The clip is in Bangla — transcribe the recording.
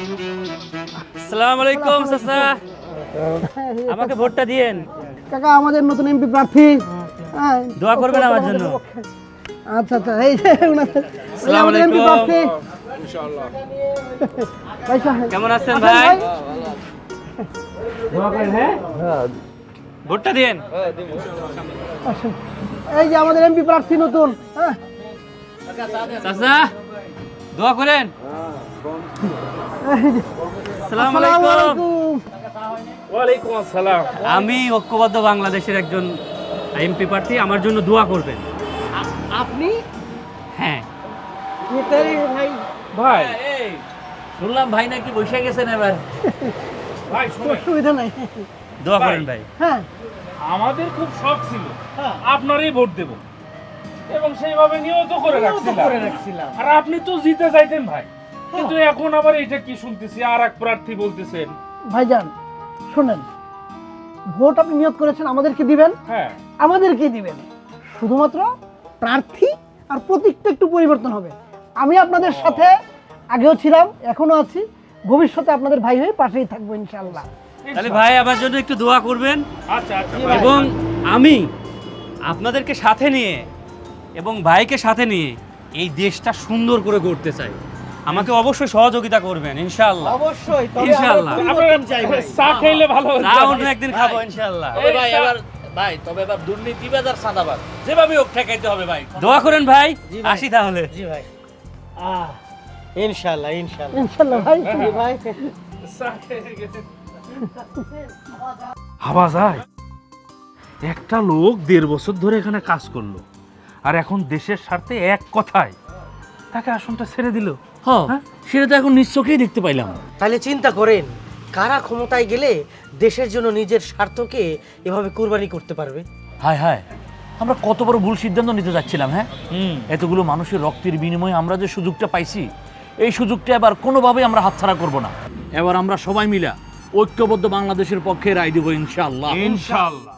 আসসালামু আলাইকুম চাচা, আমাকে ভোটটা দিয়েন। কাকা আমাদের নতুন এমপি প্রার্থী। হ্যাঁ, দোয়া করবেন আমার জন্য। আচ্ছা আচ্ছা, এই যে ওনাদের আসসালামু আমাদের এমপি আলাইকুম। প্রার্থী। ভাই সাহেব, কেমন আছেন আসেন ভাই? দোয়া করেন, হ্যাঁ ভোটটা দিয়েন। আসেন। এই যে আমাদের এমপি প্রার্থী নতুন। হ্যাঁ, চাচা দোয়া করেন। এই যে, আসসালামু আসসালামু আলাইকুম। আলাইকুম। ওয়ালাইকুম আসসালাম। আমি ঐক্যবদ্ধ বাংলাদেশের একজন এমপি প্রার্থী, আমার জন্য দোয়া করবেন। আপনি হ্যাঁ এটাই ভাই। ভাই শুনলাম ভাই নাকি বসে গেছেন এবার। ভাই শুনুন, অসুবিধা নাই। দোয়া করেন ভাই। হ্যাঁ আমাদের খুব শখ ছিল হ্যাঁ, আপনারই ভোট দেব এবং সেইভাবে নিয়ত করে রাখছিলাম। আর আপনি তো জিতে যাইতেন ভাই, কিন্তু এখন আবার এটা কি শুনতেছি আর এক প্রার্থী বলতেছেন। ভাইজান শোনেন, ভোট আপনি নিয়োগ করেছেন, আমাদেরকে দিবেন, হ্যাঁ আমাদেরকে দিবেন। শুধুমাত্র প্রার্থী আর প্রতীকটা একটু পরিবর্তন হবে। আমি আপনাদের সাথে আগেও ছিলাম, এখনো আছি, ভবিষ্যতে আপনাদের ভাই হয়ে পাশেই থাকবো ইনশাআল্লাহ। তাহলে ভাই আমার জন্য একটু দোয়া করবেন আচ্ছা আচ্ছা জি ভাই। এবং আমি আপনাদেরকে সাথে নিয়ে এবং ভাইকে সাথে নিয়ে এই দেশটা সুন্দর করে গড়তে চাই। আমাকে অবশ্যই সহযোগিতা করবেন ইনশাআল্লাহ। অবশ্যই, তবে ইনশাআল্লাহ। আমরা পরিবর্তন চাই ভাই। চা খাইলে ভালো হতো। তা অন্য একদিন খাবো ইনশাআল্লাহ। ভাই এবার তবে এবার দুর্নীতিবাজ আর সাদাবাজ যেভাবে হোক ঠেকাইতে হবে ভাই। দোয়া করেন ভাই। জি ভাই। আসি তাহলে। জি ভাই। ইনশাআল্লাহ ইনশাআল্লাহ। ইনশাআল্লাহ ভাই। জি ভাই। চা খেয়ে গেছে। ভাবা যায় একটা লোক 1.5 বছর ধরে এখানে কাজ করলো আর এখন দেশের স্বার্থে এক কথায় তাকে আসনটা ছেড়ে দিল। হ্যাঁ সেটা তো এখন নিশ্চয়ই দেখতে পাইলাম। তাহলে চিন্তা করেন, কারা ক্ষমতায় গেলে দেশের জন্য নিজের স্বার্থকে এভাবে কুরবানি করতে পারবে। হায় হায়, আমরা কত বড় ভুল সিদ্ধান্ত নিতে যাচ্ছিলাম। হ্যাঁ, এতগুলো মানুষের রক্তের বিনিময়ে আমরা যে সুযোগটা পাইছি, এই সুযোগটা এবার কোনোভাবেই আমরা হাতছাড়া করব না। এবার আমরা সবাই মিলে ঐক্যবদ্ধ বাংলাদেশের পক্ষে রায় দেব ইনশাআল্লাহ। ইনশাআল্লাহ।